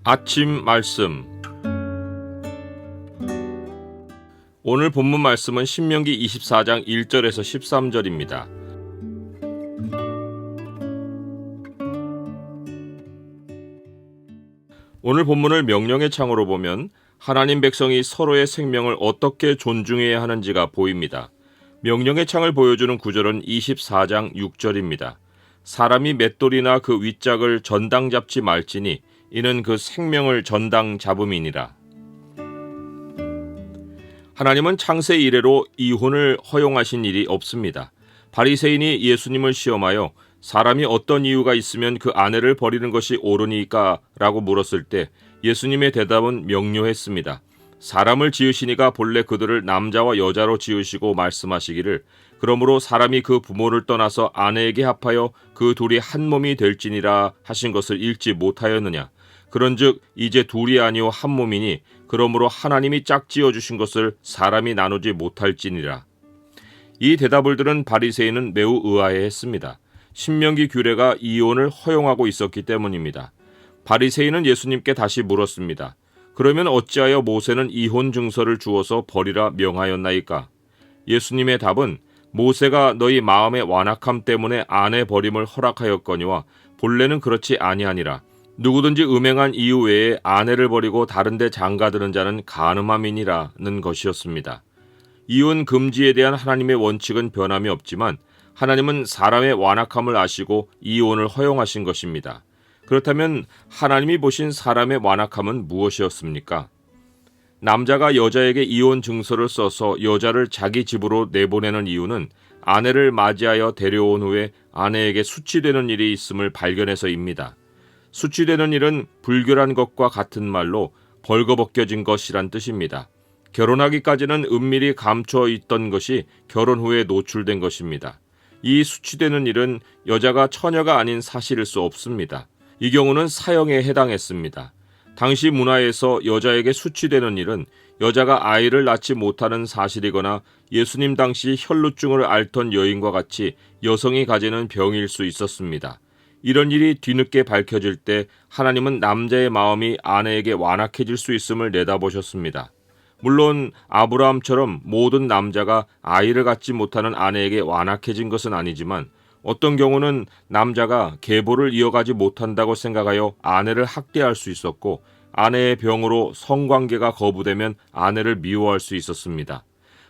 아침 말씀. 오늘 본문 말씀은 신명기 24장 1절에서 13절입니다. 오늘 본문을 명령의 창으로 보면 하나님 백성이 서로의 생명을 어떻게 존중해야 하는지가 보입니다. 명령의 창을 보여주는 구절은 24장 6절입니다. 사람이 맷돌이나 그 윗짝을 전당 잡지 말지니 이는 그 생명을 전당 잡음이니라. 하나님은 창세 이래로 이혼을 허용하신 일이 없습니다. 바리새인이 예수님을 시험하여 사람이 어떤 이유가 있으면 그 아내를 버리는 것이 옳으니까 라고 물었을 때 예수님의 대답은 명료했습니다. 사람을 지으시니가 본래 그들을 남자와 여자로 지으시고 말씀하시기를 그러므로 사람이 그 부모를 떠나서 아내에게 합하여 그 둘이 한 몸이 될지니라 하신 것을 읽지 못하였느냐. 그런즉 이제 둘이 아니요 한 몸이니 그러므로 하나님이 짝지어 주신 것을 사람이 나누지 못할지니라. 이 대답을 들은 바리새인은 매우 의아해했습니다. 신명기 규례가 이혼을 허용하고 있었기 때문입니다. 바리새인은 예수님께 다시 물었습니다. 그러면 어찌하여 모세는 이혼 증서를 주어서 버리라 명하였나이까? 예수님의 답은 모세가 너희 마음의 완악함 때문에 아내 버림을 허락하였거니와 본래는 그렇지 아니하니라. 누구든지 음행한 이유 외에 아내를 버리고 다른 데 장가드는 자는 간음함이니라는 것이었습니다. 이혼 금지에 대한 하나님의 원칙은 변함이 없지만 하나님은 사람의 완악함을 아시고 이혼을 허용하신 것입니다. 그렇다면 하나님이 보신 사람의 완악함은 무엇이었습니까? 남자가 여자에게 이혼 증서를 써서 여자를 자기 집으로 내보내는 이유는 아내를 맞이하여 데려온 후에 아내에게 수치되는 일이 있음을 발견해서입니다. 수치되는 일은 불결한 것과 같은 말로 벌거벗겨진 것이란 뜻입니다. 결혼하기까지는 은밀히 감춰 있던 것이 결혼 후에 노출된 것입니다. 이 수치되는 일은 여자가 처녀가 아닌 사실일 수 없습니다. 이 경우는 사형에 해당했습니다. 당시 문화에서 여자에게 수치되는 일은 여자가 아이를 낳지 못하는 사실이거나 예수님 당시 혈루증을 앓던 여인과 같이 여성이 가지는 병일 수 있었습니다. 이런 일이 뒤늦게 밝혀질 때 하나님은 남자의 마음이 아내에게 완악해질 수 있음을 내다보셨습니다. 물론 아브라함처럼 모든 남자가 아이를 갖지 못하는 아내에게 완악해진 것은 아니지만 어떤 경우는 남자가 계보를 이어가지 못한다고 생각하여 아내를 학대할 수 있었고 아내의 병으로 성관계가 거부되면 아내를 미워할 수 있었습니다.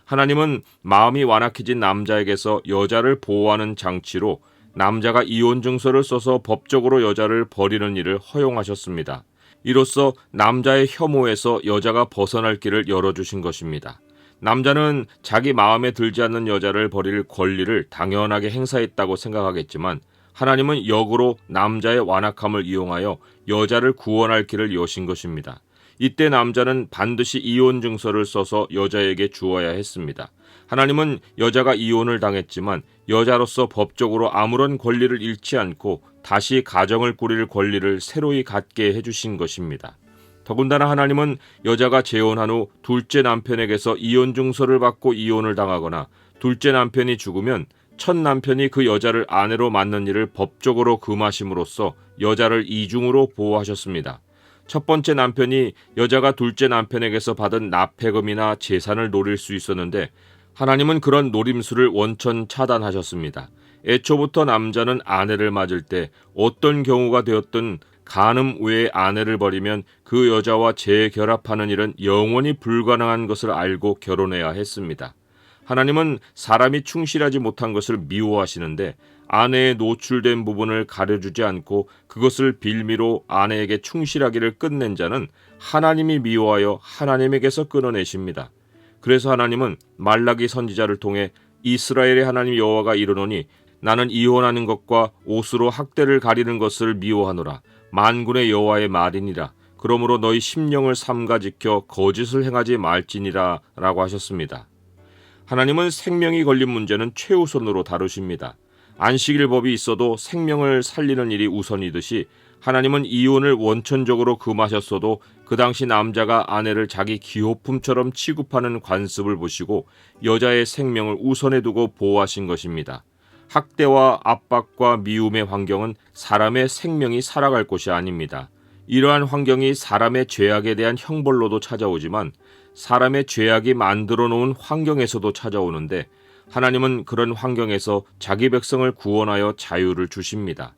하나님은 마음이 완악해진 남자에게서 여자를 보호하는 장치로 남자가 이혼 증서를 써서 법적으로 여자를 버리는 일을 허용하셨습니다. 이로써 남자의 혐오에서 여자가 벗어날 길을 열어주신 것입니다. 남자는 자기 마음에 들지 않는 여자를 버릴 권리를 당연하게 행사했다고 생각하겠지만 하나님은 역으로 남자의 완악함을 이용하여 여자를 구원할 길을 여신 것입니다. 이때 남자는 반드시 이혼 증서를 써서 여자에게 주어야 했습니다. 하나님은 여자가 이혼을 당했지만 여자로서 법적으로 아무런 권리를 잃지 않고 다시 가정을 꾸릴 권리를 새로이 갖게 해주신 것입니다. 더군다나 하나님은 여자가 재혼한 후 둘째 남편에게서 이혼 증서를 받고 이혼을 당하거나 둘째 남편이 죽으면 첫 남편이 그 여자를 아내로 맞는 일을 법적으로 금하심으로써 여자를 이중으로 보호하셨습니다. 첫 번째 남편이 여자가 둘째 남편에게서 받은 납폐금이나 재산을 노릴 수 있었는데 하나님은 그런 노림수를 원천 차단하셨습니다. 애초부터 남자는 아내를 맞을 때 어떤 경우가 되었든 간음 외에 아내를 버리면 그 여자와 재결합하는 일은 영원히 불가능한 것을 알고 결혼해야 했습니다. 하나님은 사람이 충실하지 못한 것을 미워하시는데 아내의 노출된 부분을 가려주지 않고 그것을 빌미로 아내에게 충실하기를 끝낸 자는 하나님이 미워하여 하나님에게서 끊어내십니다. 그래서 하나님은 말라기 선지자를 통해 이스라엘의 하나님 여호와가 이르노니 나는 이혼하는 것과 옷으로 학대를 가리는 것을 미워하노라. 만군의 여호와의 말이니라. 그러므로 너희 심령을 삼가 지켜 거짓을 행하지 말지니라 라고 하셨습니다. 하나님은 생명이 걸린 문제는 최우선으로 다루십니다. 안식일법이 있어도 생명을 살리는 일이 우선이듯이 하나님은 이혼을 원천적으로 금하셨어도 그 당시 남자가 아내를 자기 기호품처럼 취급하는 관습을 보시고 여자의 생명을 우선에 두고 보호하신 것입니다. 학대와 압박과 미움의 환경은 사람의 생명이 살아갈 곳이 아닙니다. 이러한 환경이 사람의 죄악에 대한 형벌로도 찾아오지만 사람의 죄악이 만들어 놓은 환경에서도 찾아오는데 하나님은 그런 환경에서 자기 백성을 구원하여 자유를 주십니다.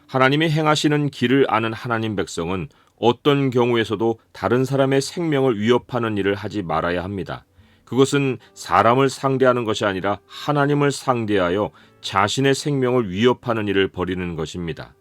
하나님이 행하시는 길을 아는 하나님 백성은 어떤 경우에서도 다른 사람의 생명을 위협하는 일을 하지 말아야 합니다. 그것은 사람을 상대하는 것이 아니라 하나님을 상대하여 자신의 생명을 위협하는 일을 벌이는 것입니다.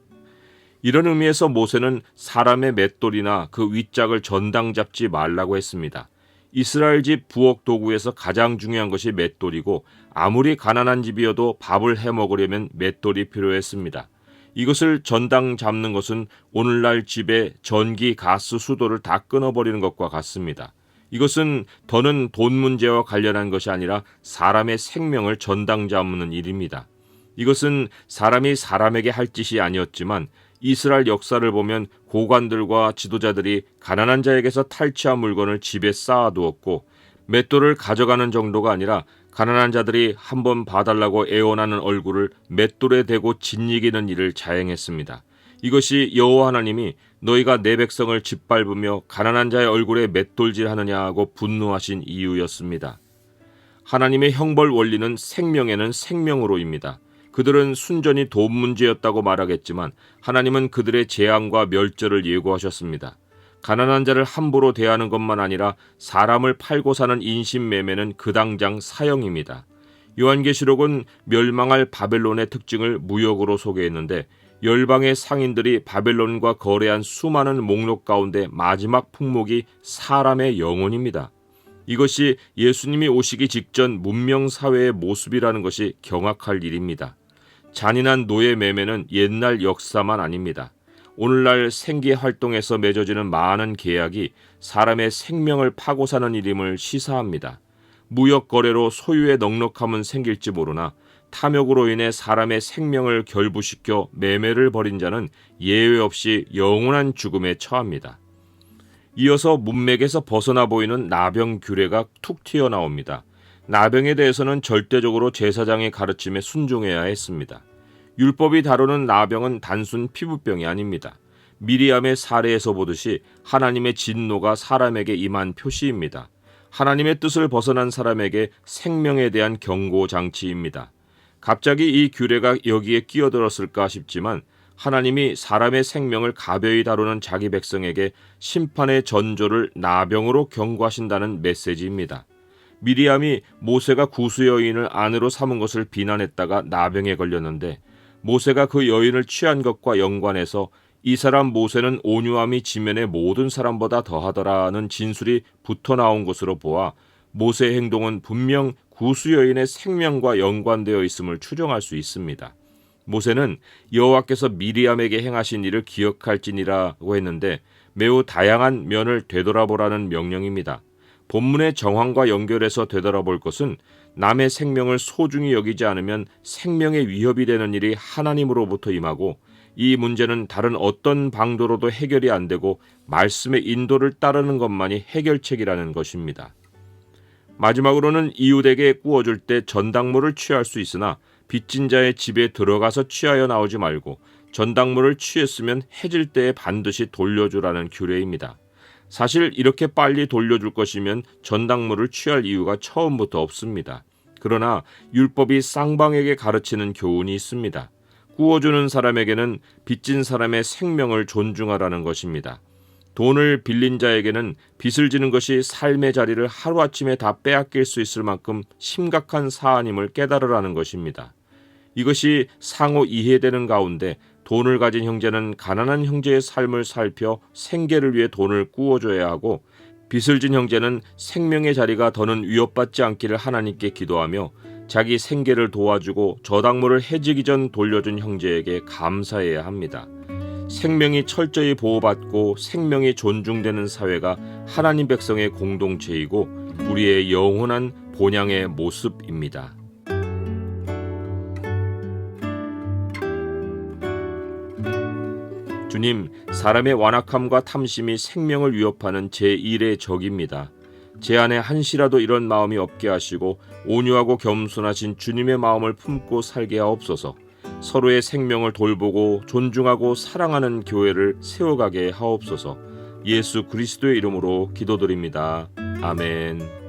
이런 의미에서 모세는 사람의 맷돌이나 그 윗짝을 전당 잡지 말라고 했습니다. 이스라엘 집 부엌 도구에서 가장 중요한 것이 맷돌이고 아무리 가난한 집이어도 밥을 해먹으려면 맷돌이 필요했습니다. 이것을 전당 잡는 것은 오늘날 집에 전기, 가스, 수도를 다 끊어버리는 것과 같습니다. 이것은 더는 돈 문제와 관련한 것이 아니라 사람의 생명을 전당 잡는 일입니다. 이것은 사람이 사람에게 할 짓이 아니었지만 이스라엘 역사를 보면 고관들과 지도자들이 가난한 자에게서 탈취한 물건을 집에 쌓아두었고 맷돌을 가져가는 정도가 아니라 가난한 자들이 한번 봐달라고 애원하는 얼굴을 맷돌에 대고 짓이기는 일을 자행했습니다. 이것이 여호와 하나님이 너희가 내 백성을 짓밟으며 가난한 자의 얼굴에 맷돌질하느냐고 분노하신 이유였습니다. 하나님의 형벌 원리는 생명에는 생명으로입니다. 그들은 순전히 돈 문제였다고 말하겠지만 하나님은 그들의 재앙과 멸절을 예고하셨습니다. 가난한 자를 함부로 대하는 것만 아니라 사람을 팔고 사는 인신매매는 그 당장 사형입니다. 요한계시록은 멸망할 바벨론의 특징을 무역으로 소개했는데 열방의 상인들이 바벨론과 거래한 수많은 목록 가운데 마지막 품목이 사람의 영혼입니다. 이것이 예수님이 오시기 직전 문명사회의 모습이라는 것이 경악할 일입니다. 잔인한 노예 매매는 옛날 역사만 아닙니다. 오늘날 생계 활동에서 맺어지는 많은 계약이 사람의 생명을 파고 사는 일임을 시사합니다. 무역 거래로 소유의 넉넉함은 생길지 모르나 탐욕으로 인해 사람의 생명을 결부시켜 매매를 벌인 자는 예외 없이 영원한 죽음에 처합니다. 이어서 문맥에서 벗어나 보이는 나병 규례가 툭 튀어나옵니다. 나병에 대해서는 절대적으로 제사장의 가르침에 순종해야 했습니다. 율법이 다루는 나병은 단순 피부병이 아닙니다. 미리암의 사례에서 보듯이 하나님의 진노가 사람에게 임한 표시입니다. 하나님의 뜻을 벗어난 사람에게 생명에 대한 경고 장치입니다. 갑자기 이 규례가 여기에 끼어들었을까 싶지만 하나님이 사람의 생명을 가벼이 다루는 자기 백성에게 심판의 전조를 나병으로 경고하신다는 메시지입니다. 미리암이 모세가 구수 여인을 아내로 삼은 것을 비난했다가 나병에 걸렸는데 모세가 그 여인을 취한 것과 연관해서 이 사람 모세는 온유함이 지면의 모든 사람보다 더하더라는 진술이 붙어 나온 것으로 보아 모세의 행동은 분명 구수 여인의 생명과 연관되어 있음을 추정할 수 있습니다. 모세는 여호와께서 미리암에게 행하신 일을 기억할지니라고 했는데 매우 다양한 면을 되돌아보라는 명령입니다. 본문의 정황과 연결해서 되돌아볼 것은 남의 생명을 소중히 여기지 않으면 생명의 위협이 되는 일이 하나님으로부터 임하고 이 문제는 다른 어떤 방도로도 해결이 안 되고 말씀의 인도를 따르는 것만이 해결책이라는 것입니다. 마지막으로는 이웃에게 구워줄 때 전당물을 취할 수 있으나 빚진 자의 집에 들어가서 취하여 나오지 말고 전당물을 취했으면 해질 때에 반드시 돌려주라는 규례입니다. 사실 이렇게 빨리 돌려줄 것이면 전당물을 취할 이유가 처음부터 없습니다. 그러나 율법이 쌍방에게 가르치는 교훈이 있습니다. 구워주는 사람에게는 빚진 사람의 생명을 존중하라는 것입니다. 돈을 빌린 자에게는 빚을 지는 것이 삶의 자리를 하루아침에 다 빼앗길 수 있을 만큼 심각한 사안임을 깨달으라는 것입니다. 이것이 상호 이해되는 가운데 돈을 가진 형제는 가난한 형제의 삶을 살펴 생계를 위해 돈을 구워줘야 하고 빚을 진 형제는 생명의 자리가 더는 위협받지 않기를 하나님께 기도하며 자기 생계를 도와주고 저당물을 해지기 전 돌려준 형제에게 감사해야 합니다. 생명이 철저히 보호받고 생명이 존중되는 사회가 하나님 백성의 공동체이고 우리의 영원한 본향의 모습입니다. 주님, 사람의 완악함과 탐심이 생명을 위협하는 제1의 적입니다. 제 안에 한시라도 이런 마음이 없게 하시고 온유하고 겸손하신 주님의 마음을 품고 살게 하옵소서. 서로의 생명을 돌보고 존중하고 사랑하는 교회를 세워가게 하옵소서. 예수 그리스도의 이름으로 기도드립니다. 아멘.